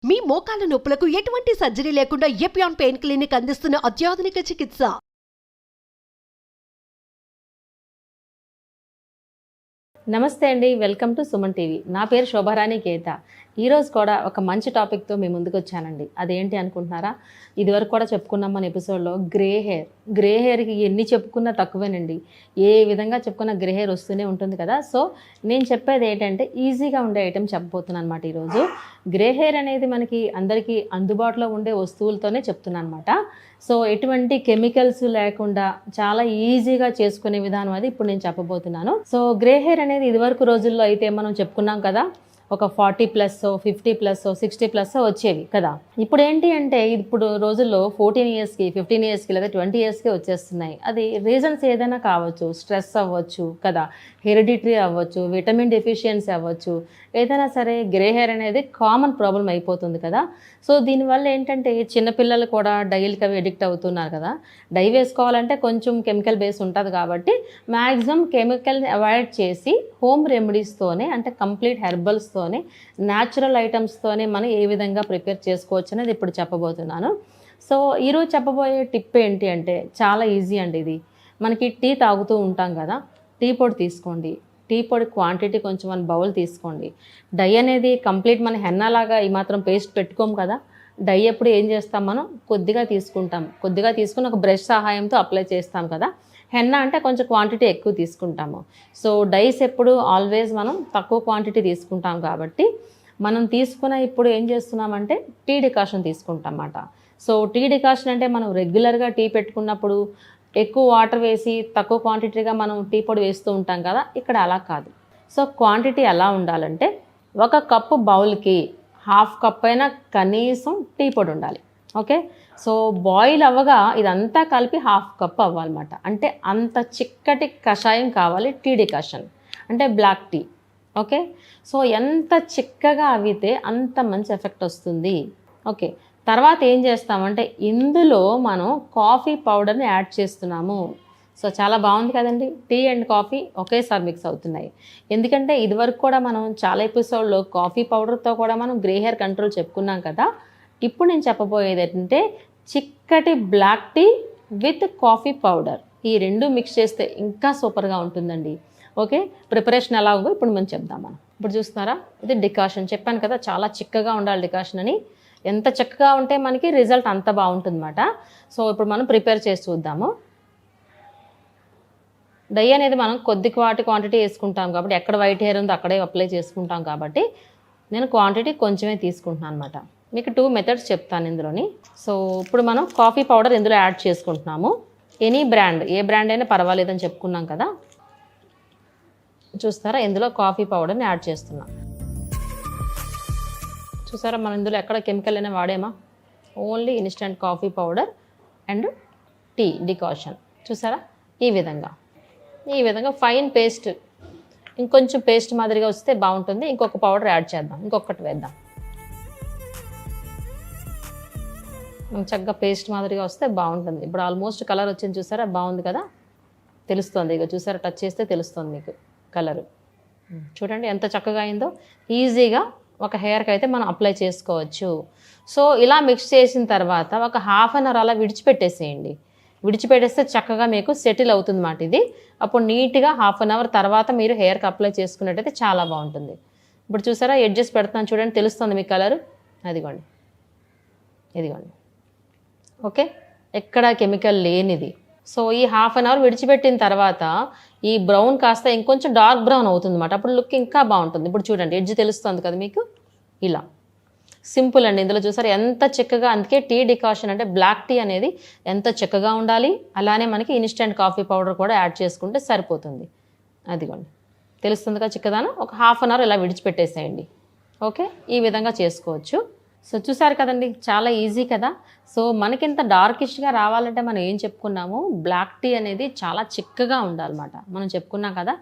మీ మోకాల నొప్పులకు ఎటువంటి సర్జరీ లేకుండా ఎపియాన్ పెయిన్ క్లినిక్ అందిస్తున్న అత్యాధునిక చికిత్స. నమస్తే అండి, వెల్కమ్ టు సుమన్ టీవీ. నా పేరు శోభారాణి కేత. ఈరోజు కూడా ఒక మంచి టాపిక్తో మీ ముందుకు వచ్చానండి. అదేంటి అనుకుంటున్నారా? ఇదివరకు కూడా చెప్పుకున్నాం మన ఎపిసోడ్లో గ్రే హెయిర్కి ఎన్ని చెప్పుకున్నా తక్కువేనండి. ఏ విధంగా చెప్పుకున్నా గ్రే హెయిర్ వస్తూనే ఉంటుంది కదా. సో నేను చెప్పేది ఏంటంటే ఈజీగా ఉండే ఐటెం చెప్పబోతున్నాను అనమాట. ఈరోజు గ్రే హెయిర్ అనేది మనకి అందరికీ అందుబాటులో ఉండే వస్తువులతోనే చెప్తున్నాను అనమాట. సో ఎటువంటి కెమికల్స్ లేకుండా చాలా ఈజీగా చేసుకునే విధానం అది ఇప్పుడు నేను చెప్పబోతున్నాను. సో గ్రే హెయిర్ అనేది ఇదివరకు రోజుల్లో అయితే మనం చెప్పుకున్నాం కదా, ఒక 40+, 50+, 60+ వచ్చేవి కదా. ఇప్పుడు ఏంటి అంటే ఇప్పుడు రోజుల్లో 14 ఇయర్స్కి, 15 ఇయర్స్కి లేదా 20 ఇయర్స్కి వచ్చేస్తున్నాయి. అది రీజన్స్ ఏదైనా కావచ్చు, స్ట్రెస్ అవ్వచ్చు కదా, హెరిడిటరీ అవ్వచ్చు, విటమిన్ డెఫిషియన్సీ అవ్వచ్చు, ఏదైనా సరే గ్రే హెయిర్ అనేది కామన్ ప్రాబ్లం అయిపోతుంది కదా. సో దీనివల్ల ఏంటంటే చిన్నపిల్లలు కూడా డైలకి అవి ఎడిక్ట్ అవుతున్నారు కదా. డై వేసుకోవాలంటే కొంచెం కెమికల్ బేస్ ఉంటుంది కాబట్టి మ్యాక్సిమం కెమికల్ని అవాయిడ్ చేసి హోమ్ రెమెడీస్తోనే, అంటే కంప్లీట్ హెర్బల్స్తోనే, న్యాచురల్ ఐటమ్స్తోనే మనం ఏ విధంగా ప్రిపేర్ చేసుకోవచ్చు అనేది ఇప్పుడు చెప్పబోతున్నాను. సో ఈరోజు చెప్పబోయే టిప్ ఏంటి అంటే చాలా ఈజీ అండి. ఇది మనకి టీ తాగుతూ ఉంటాం కదా, టీ పొడి తీసుకోండి. టీ పొడి క్వాంటిటీ కొంచెం 1 బౌల్ తీసుకోండి. డై అనేది కంప్లీట్ మన హెన్నాలాగా ఈ మాత్రం పేస్ట్ పెట్టుకోము కదా. డై ఎప్పుడు ఏం చేస్తాం, మనం కొద్దిగా తీసుకుంటాం, కొద్దిగా తీసుకుని ఒక బ్రష్ సహాయంతో అప్లై చేస్తాం కదా. హెన్నా అంటే కొంచెం క్వాంటిటీ ఎక్కువ తీసుకుంటాము. సో డైస్ ఎప్పుడు ఆల్వేస్ మనం తక్కువ క్వాంటిటీ తీసుకుంటాం కాబట్టి మనం తీసుకున్న ఇప్పుడు ఏం చేస్తున్నామంటే టీ డికాషన్ తీసుకుంటాం అన్నమాట. సో టీ డికాషన్ అంటే మనం రెగ్యులర్గా టీ పెట్టుకున్నప్పుడు ఎక్కువ వాటర్ వేసి తక్కువ క్వాంటిటీగా మనం టీ పొడి వేస్తూ ఉంటాం కదా. ఇక్కడ అలా కాదు. సో క్వాంటిటీ ఎలా ఉండాలంటే 1 కప్పు బౌల్కి 1/2 కప్ అయినా కనీసం టీ పొడి ఉండాలి. ఓకే. సో బాయిల్ అవ్వగా ఇదంతా కలిపి 1/2 కప్ అవ్వాలన్నమాట. అంటే అంత చిక్కటి కషాయం కావాలి టీ డికాషన్, అంటే బ్లాక్ టీ. ఓకే. సో ఎంత చిక్కగా అవితే అంత మంచి ఎఫెక్ట్ వస్తుంది. ఓకే. తర్వాత ఏం చేస్తామంటే ఇందులో మనం కాఫీ పౌడర్ని యాడ్ చేస్తున్నాము. సో చాలా బాగుంది కదండి. టీ అండ్ కాఫీ ఒకేసారి మిక్స్ అవుతున్నాయి. ఎందుకంటే ఇదివరకు కూడా మనం చాలా ఎపిసోడ్లో కాఫీ పౌడర్తో కూడా మనం గ్రే హెయిర్ కంట్రోల్ చెప్పుకున్నాం కదా. ఇప్పుడు నేను చెప్పబోయేది ఏంటంటే చిక్కటి black tea with coffee powder, ఈ 2 మిక్స్ చేస్తే ఇంకా సూపర్గా ఉంటుందండి. ఓకే. ప్రిపరేషన్ ఎలా ఉందో ఇప్పుడు మనం చెప్దాం. మనం ఇప్పుడు చూస్తున్నారా, ఇది డికాషన్. చెప్పాను కదా చాలా చిక్కగా ఉండాలి డికాషన్ అని. ఎంత చక్కగా ఉంటే మనకి రిజల్ట్ అంత బాగుంటుందన్నమాట. సో ఇప్పుడు మనం ప్రిపేర్ చేసి చూద్దాము. డై అనేది మనం క్వాంటిటీ వేసుకుంటాం కాబట్టి ఎక్కడ వైట్ హెయిర్ ఉందో అక్కడే అప్లై చేసుకుంటాం కాబట్టి నేను క్వాంటిటీ కొంచెమే తీసుకుంటున్నాను అనమాట. మీకు 2 మెథడ్స్ చెప్తాను ఇందులోని. సో ఇప్పుడు మనం కాఫీ పౌడర్ ఇందులో యాడ్ చేసుకుంటున్నాము. ఎనీ బ్రాండ్, ఏ బ్రాండ్ అయినా పర్వాలేదని చెప్పుకున్నాం కదా. చూస్తారా, ఇందులో కాఫీ పౌడర్ని యాడ్ చేస్తున్నాం. చూసారా, మనం ఇందులో ఎక్కడ కెమికల్ అయినా వాడేమా, only instant coffee powder and tea decoction. చూసారా, ఈ విధంగా ఫైన్ పేస్ట్. ఇంకొంచెం పేస్ట్ మాదిరిగా వస్తే బాగుంటుంది. ఇంకొక పౌడర్ యాడ్ చేద్దాం, ఇంకొకటి వేద్దాం. చక్కగా పేస్ట్ మాదిరిగా వస్తే బాగుంటుంది. ఇప్పుడు ఆల్మోస్ట్ కలర్ వచ్చింది చూసారా, బాగుంది కదా, తెలుస్తుంది. ఇక చూసారా, టచ్ చేస్తే తెలుస్తుంది మీకు కలరు. చూడండి ఎంత చక్కగా అయిందో. ఈజీగా ఒక హెయిర్కి అయితే మనం అప్లై చేసుకోవచ్చు. సో ఇలా మిక్స్ చేసిన తర్వాత ఒక 1/2 అవర్ అలా విడిచిపెట్టేసేయండి. విడిచిపెట్టేస్తే చక్కగా మీకు సెటిల్ అవుతుంది అన్నమాట ఇది. అప్పుడు నీట్గా 1/2 అవర్ తర్వాత మీరు హెయిర్కి అప్లై చేసుకున్నట్టయితే చాలా బాగుంటుంది. ఇప్పుడు చూసారా, ఎడ్జెస్ పెడతాను చూడండి, తెలుస్తుంది మీ కలరు. ఇదిగోండి. ఓకే. ఎక్కడ కెమికల్ లేనిది. సో ఈ 1/2 అవర్ విడిచిపెట్టిన తర్వాత ఈ బ్రౌన్ కాస్త ఇంకొంచెం డార్క్ బ్రౌన్ అవుతుంది అన్నమాట. అప్పుడు లుక్ ఇంకా బాగుంటుంది. ఇప్పుడు చూడండి, ఎడ్జ్ తెలుస్తుంది కదా మీకు. ఇలా సింపుల్ అండి. ఇందులో చూసారు ఎంత చక్కగా. అందుకే టీ డికాషన్ అంటే బ్లాక్ టీ అనేది ఎంత చక్కగా ఉండాలి. అలానే మనకి ఇన్స్టెంట్ కాఫీ పౌడర్ కూడా యాడ్ చేసుకుంటే సరిపోతుంది. అదిగోండి, తెలుస్తుంది కదా చిక్కదానం. ఒక 1/2 అవర్ ఇలా విడిచిపెట్టేసేయండి. ఓకే, ఈ విధంగా చేసుకోవచ్చు. సో చూసారు కదండి, చాలా ఈజీ కదా. సో మనకింత డార్కిష్గా రావాలంటే మనం ఏం చెప్పుకున్నాము, బ్లాక్ టీ అనేది చాలా చిక్కగా ఉండాలన్నమాట. మనం చెప్పుకున్నాం కదా,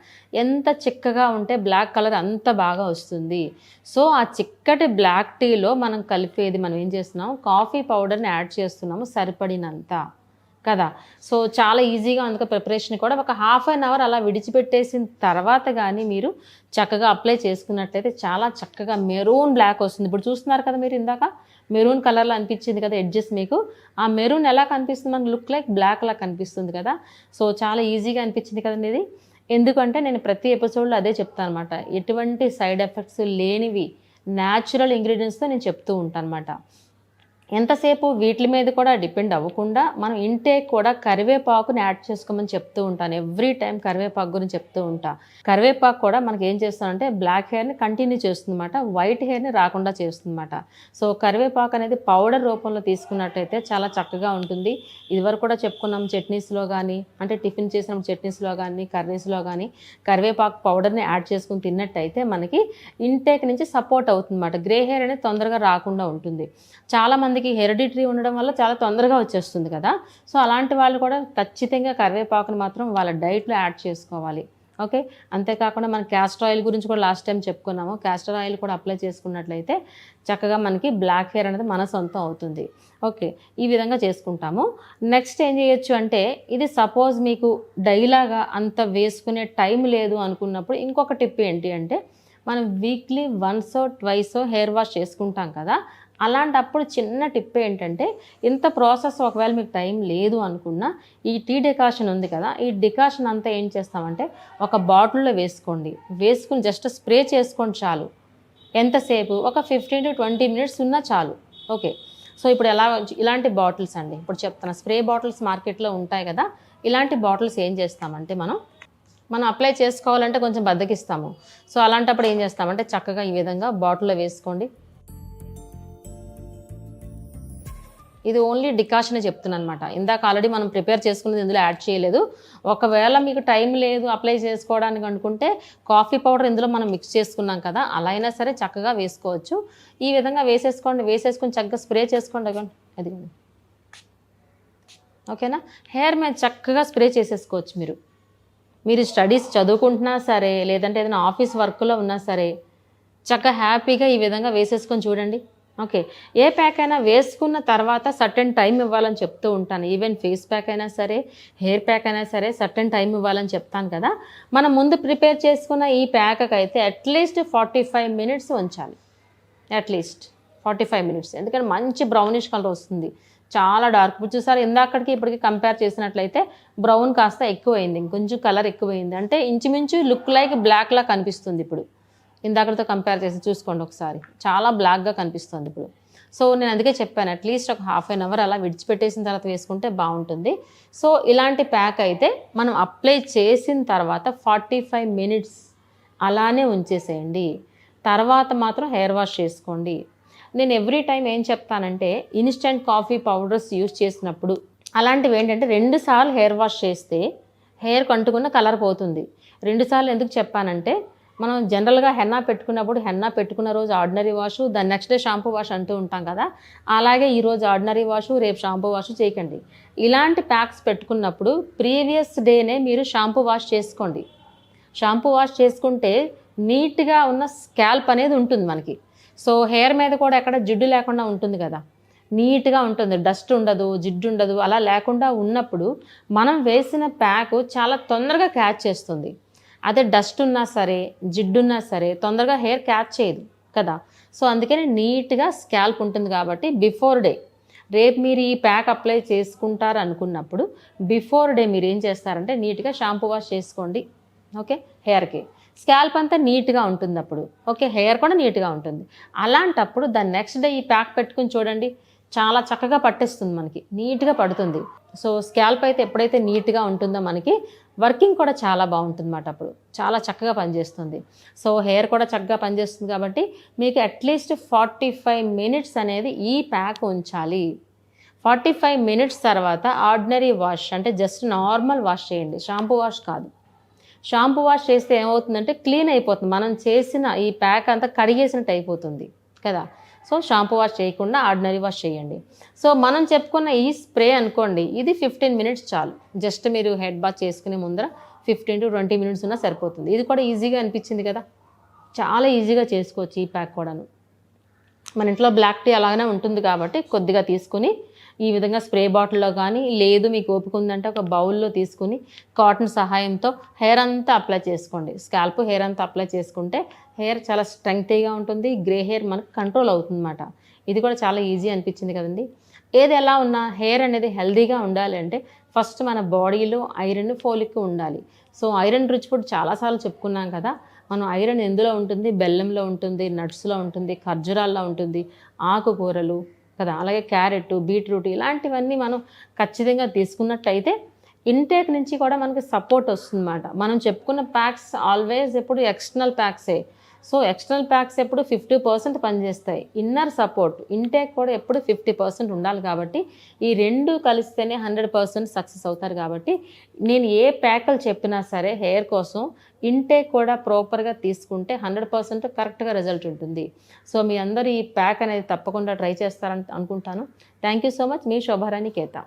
ఎంత చిక్కగా ఉంటే బ్లాక్ కలర్ అంత బాగా వస్తుంది. సో ఆ చిక్కటి బ్లాక్ టీలో మనం కలిపేది, మనం ఏం చేస్తున్నాము, కాఫీ పౌడర్ని యాడ్ చేస్తున్నాము సరిపడినంత. కదా. సో చాలా ఈజీగా అందుకే ప్రిపరేషన్ కూడా ఒక హాఫ్ అన్ అవర్ అలా విడిచిపెట్టేసిన తర్వాత కానీ మీరు చక్కగా అప్లై చేసుకున్నట్లయితే చాలా చక్కగా మెరూన్ బ్లాక్ వస్తుంది. ఇప్పుడు చూస్తున్నారు కదా మీరు, ఇందాక మెరూన్ కలర్లో అనిపించింది కదా ఎడ్జెస్ మీకు. ఆ మెరూన్ ఎలా కనిపిస్తుంది, మనకు లుక్ లైక్ బ్లాక్ లా కనిపిస్తుంది కదా. సో చాలా ఈజీగా అనిపించింది కదండి ఇది. ఎందుకంటే నేను ప్రతి ఎపిసోడ్లో అదే చెప్తాను అనమాట, ఎటువంటి సైడ్ ఎఫెక్ట్స్ లేనివి న్యాచురల్ ఇంగ్రీడియంట్స్తో నేను చెప్తూ ఉంటాను అనమాట. ఎంతసేపు వీటి మీద కూడా డిపెండ్ అవ్వకుండా మనం ఇంటేక్ కూడా కరివేపాకుని యాడ్ చేసుకోమని చెప్తూ ఉంటాను. ఎవ్రీ టైం కరివేపాకు గురించి చెప్తూ ఉంటా. కరివేపాకు కూడా మనకి ఏం చేస్తుందంటే బ్లాక్ హెయిర్ని కంటిన్యూ చేస్తుందన్నమాట, వైట్ హెయిర్ని రాకుండా చేస్తుందన్నమాట. సో కరివేపాకు అనేది పౌడర్ రూపంలో తీసుకున్నట్టయితే చాలా చక్కగా ఉంటుంది. ఇదివరకు కూడా చెప్పుకున్నాం, చట్నీస్లో కానీ అంటే టిఫిన్ చేసిన చట్నీస్లో కానీ కర్రీస్లో కానీ కరివేపాకు పౌడర్ని యాడ్ చేసుకుని తిన్నట్టయితే మనకి ఇంటేక్ నుంచి సపోర్ట్ అవుతుందన్నమాట. గ్రే హెయిర్ అనేది తొందరగా రాకుండా ఉంటుంది. చాలామందికి హెరిడిటరీ ఉండడం వల్ల చాలా తొందరగా వచ్చేస్తుంది కదా. సో అలాంటి వాళ్ళు కూడా ఖచ్చితంగా కరివేపాకుని మాత్రం వాళ్ళ డైట్లో యాడ్ చేసుకోవాలి. ఓకే, అంతేకాకుండా మన క్యాస్టర్ ఆయిల్ గురించి కూడా లాస్ట్ టైం చెప్పుకున్నాము. క్యాస్టర్ ఆయిల్ కూడా అప్లై చేసుకున్నట్లయితే చక్కగా మనకి బ్లాక్ హెయిర్ అనేది మన సొంతం అవుతుంది. ఓకే, ఈ విధంగా చేసుకుంటాము. నెక్స్ట్ ఏం చేయొచ్చు అంటే, ఇది సపోజ్ మీకు డైలాగా అంత వేసుకునే టైం లేదు అనుకున్నప్పుడు ఇంకొక టిప్ ఏంటి అంటే, మనం వీక్లీ వన్సో ట్వైసో హెయిర్ వాష్ చేసుకుంటాం కదా. అలాంటప్పుడు చిన్న టిప్ ఏంటంటే, ఇంత ప్రాసెస్ ఒకవేళ మీకు టైం లేదు అనుకున్నా ఈ టీ డికాషన్ ఉంది కదా, ఈ డికాషన్ అంతా ఏం చేస్తామంటే ఒక బాటిల్లో వేసుకోండి. వేసుకుని జస్ట్ స్ప్రే చేసుకోండి చాలు. ఎంతసేపు, ఒక 15 to 20 minutes ఉన్నా చాలు. ఓకే, సో ఇప్పుడు ఇలాంటి బాటిల్స్ అండి, ఇప్పుడు చెప్తాను, స్ప్రే బాటిల్స్ మార్కెట్లో ఉంటాయి కదా. ఇలాంటి బాటిల్స్ ఏం చేస్తామంటే మనం అప్లై చేసుకోవాలంటే కొంచెం బద్దకిస్తాము. సో అలాంటప్పుడు ఏం చేస్తామంటే చక్కగా ఈ విధంగా బాటిల్లో వేసుకోండి. ఇది ఓన్లీ డికాషన్ చెప్తున్నాను అనమాట. ఇందాక ఆల్రెడీ మనం ప్రిపేర్ చేసుకున్నది ఇందులో యాడ్ చేయలేదు. ఒకవేళ మీకు టైం లేదు అప్లై చేసుకోవడానికి అనుకుంటే కాఫీ పౌడర్ ఇందులో మనం మిక్స్ చేసుకున్నాం కదా, అలా అయినా సరే చక్కగా వేసుకోవచ్చు. ఈ విధంగా వేసేసుకొని చక్కగా స్ప్రే చేసుకోండి. అదిగోండి, ఓకేనా. హెయిర్ మీద చక్కగా స్ప్రే చేసేసుకోవచ్చు. మీరు స్టడీస్ చదువుకుంటున్నా సరే, లేదంటే ఏదైనా ఆఫీస్ వర్క్లో ఉన్నా సరే చక్కగా హ్యాపీగా ఈ విధంగా వేసేసుకొని చూడండి. ఓకే, ఏ ప్యాక్ అయినా వేసుకున్న తర్వాత సర్టెన్ టైం ఇవ్వాలని చెప్తూ ఉంటాను. ఈవెన్ ఫేస్ ప్యాక్ అయినా సరే, హెయిర్ ప్యాక్ అయినా సరే సర్టెన్ టైం ఇవ్వాలని చెప్తాను కదా. మనం ముందు ప్రిపేర్ చేసుకున్న ఈ ప్యాక్కి అయితే అట్లీస్ట్ 45 minutes ఉంచాలి. అట్లీస్ట్ 45 minutes, ఎందుకంటే మంచి బ్రౌనిష్ కలర్ వస్తుంది. చాలా డార్క్. ఇప్పుడు చూసారు, ఇందాకడికి ఇప్పటికి కంపేర్ చేసినట్లయితే బ్రౌన్ కాస్త ఎక్కువైంది, ఇంకొంచెం కలర్ ఎక్కువైంది. అంటే ఇంచుమించు లుక్ లైక్ బ్లాక్లా కనిపిస్తుంది. ఇప్పుడు ఇందాకటితో కంపేర్ చేసి చూసుకోండి ఒకసారి, చాలా బ్లాక్గా కనిపిస్తుంది ఇప్పుడు. సో నేను అందుకే చెప్పాను, అట్లీస్ట్ ఒక హాఫ్ అన్ అవర్ అలా విడిచిపెట్టేసిన తర్వాత వేసుకుంటే బాగుంటుంది. సో ఇలాంటి ప్యాక్ అయితే మనం అప్లై చేసిన తర్వాత 45 minutes అలానే ఉంచేసేయండి. తర్వాత మాత్రం హెయిర్ వాష్ చేసుకోండి. నేను ఎవ్రీ టైం ఏం చెప్తానంటే, ఇన్స్టెంట్ కాఫీ పౌడర్స్ యూజ్ చేసినప్పుడు అలాంటివి ఏంటంటే 2 సార్లు హెయిర్ వాష్ చేస్తే హెయిర్కి అంటుకున్న కలర్ పోతుంది. 2 సార్లు ఎందుకు చెప్పానంటే, మనం జనరల్గా హెన్నా పెట్టుకున్నప్పుడు హెన్నా పెట్టుకున్న రోజు ఆర్డినరీ వాష్, దాని నెక్స్ట్ డే షాంపూ వాష్ అంటూ ఉంటాం కదా. అలాగే ఈరోజు ఆర్డినరీ వాష్, రేపు షాంపూ వాష్ చేయకండి. ఇలాంటి ప్యాక్స్ పెట్టుకున్నప్పుడు ప్రీవియస్ డేనే మీరు షాంపూ వాష్ చేసుకోండి. షాంపూ వాష్ చేసుకుంటే నీట్గా ఉన్న స్కాల్ప్ అనేది ఉంటుంది మనకి. సో హెయిర్ మీద కూడా ఎక్కడ జిడ్డు లేకుండా ఉంటుంది కదా, నీట్గా ఉంటుంది, డస్ట్ ఉండదు, జిడ్డు ఉండదు. అలా లేకుండా ఉన్నప్పుడు మనం వేసిన ప్యాక్ చాలా తొందరగా క్యాచ్ చేస్తుంది. అదే డస్ట్ ఉన్నా సరే, జిడ్డున్నా సరే తొందరగా హెయిర్ క్యాచ్ చేయదు కదా. సో అందుకని నీట్గా స్కాల్ప్ ఉంటుంది కాబట్టి బిఫోర్ డే, రేపు మీరు ఈ ప్యాక్ అప్లై చేసుకుంటారు అనుకున్నప్పుడు బిఫోర్ డే మీరు ఏం చేస్తారంటే నీట్గా షాంపూ వాష్ చేసుకోండి. ఓకే, హెయిర్కి స్కాల్ప్ అంతా నీట్గా ఉంటుంది అప్పుడు. ఓకే, హెయిర్ కూడా నీట్గా ఉంటుంది. అలాంటప్పుడు దాని నెక్స్ట్ డే ఈ ప్యాక్ పెట్టుకుని చూడండి, చాలా చక్కగా పట్టేస్తుంది, మనకి నీట్గా పడుతుంది. సో స్కాల్ప్ అయితే ఎప్పుడైతే నీట్గా ఉంటుందో మనకి వర్కింగ్ కూడా చాలా బాగుంటుంది అన్నమాట. అప్పుడు చాలా చక్కగా పనిచేస్తుంది. సో హెయిర్ కూడా చక్కగా పనిచేస్తుంది కాబట్టి మీకు అట్లీస్ట్ 45 minutes అనేది ఈ ప్యాక్ ఉంచాలి. 45 minutes తర్వాత ఆర్డినరీ వాష్ అంటే జస్ట్ నార్మల్ వాష్ చేయండి, షాంపూ వాష్ కాదు. షాంపూ వాష్ చేస్తే ఏమవుతుందంటే క్లీన్ అయిపోతుంది, మనం చేసిన ఈ ప్యాక్ అంతా కడిగేసినట్టు అయిపోతుంది కదా. సో షాంపూ వాష్ చేయకుండా ఆర్డినరీ వాష్ చేయండి. సో మనం చెప్పుకున్న ఈ స్ప్రే అనుకోండి, ఇది 15 minutes చాలు. జస్ట్ మీరు హెడ్ బాత్ చేసుకునే ముందర 15 to 20 minutes ఉన్నా సరిపోతుంది. ఇది కూడా ఈజీగా అనిపించింది కదా, చాలా ఈజీగా చేసుకోవచ్చు ఈ ప్యాక్ కూడాను. మన ఇంట్లో బ్లాక్ టీ అలాగనే ఉంటుంది కాబట్టి కొద్దిగా తీసుకుని ఈ విధంగా స్ప్రే బాటిల్లో కానీ, లేదు మీకు ఓపిక ఉందంటే ఒక బౌల్లో తీసుకుని కాటన్ సహాయంతో హెయిర్ అంతా అప్లై చేసుకోండి. స్కాల్ప్ హెయిర్ అంతా అప్లై చేసుకుంటే హెయిర్ చాలా స్ట్రెంగ్తీగా ఉంటుంది. గ్రే హెయిర్ మనకు కంట్రోల్ అవుతుందన్నమాట. ఇది కూడా చాలా ఈజీ అనిపించింది కదండి. ఏది ఎలా ఉన్నా హెయిర్ అనేది హెల్దీగా ఉండాలి అంటే ఫస్ట్ మన బాడీలో ఐరన్, ఫోలిక్ ఉండాలి. సో ఐరన్ రిచ్ ఫుడ్ చాలాసార్లు చెప్పుకున్నాం కదా. మనం ఐరన్ ఎందులో ఉంటుంది? బెల్లంలో ఉంటుంది, నట్స్లో ఉంటుంది, ఖర్జూరాల్లో ఉంటుంది, ఆకుకూరలు కదా, అలాగే క్యారెట్, బీట్రూట్ ఇలాంటివన్నీ మనం ఖచ్చితంగా తీసుకున్నట్టయితే ఇంటేక్ నుంచి కూడా మనకి సపోర్ట్ వస్తుందన్నమాట. మనం చెప్పుకున్న ప్యాక్స్ ఆల్వేస్ ఎప్పుడు ఎక్స్టర్నల్ ప్యాక్సే. సో ఎక్స్టర్నల్ ప్యాక్స్ ఎప్పుడు 50% పనిచేస్తాయి. ఇన్నర్ సపోర్ట్, ఇంటేక్ కూడా ఎప్పుడు 50% ఉండాలి. కాబట్టి ఈ రెండు కలిస్తేనే 100% సక్సెస్ అవుతారు. కాబట్టి నేను ఏ ప్యాకులు చెప్పినా సరే హెయిర్ కోసం ఇంటేక్ కూడా ప్రాపర్గా తీసుకుంటే 100% కరెక్ట్గా రిజల్ట్ ఉంటుంది. సో మీ అందరూ ఈ ప్యాక్ అనేది తప్పకుండా ట్రై చేస్తారని అనుకుంటాను. Thank you so much. మీ శోభారాణి కేత.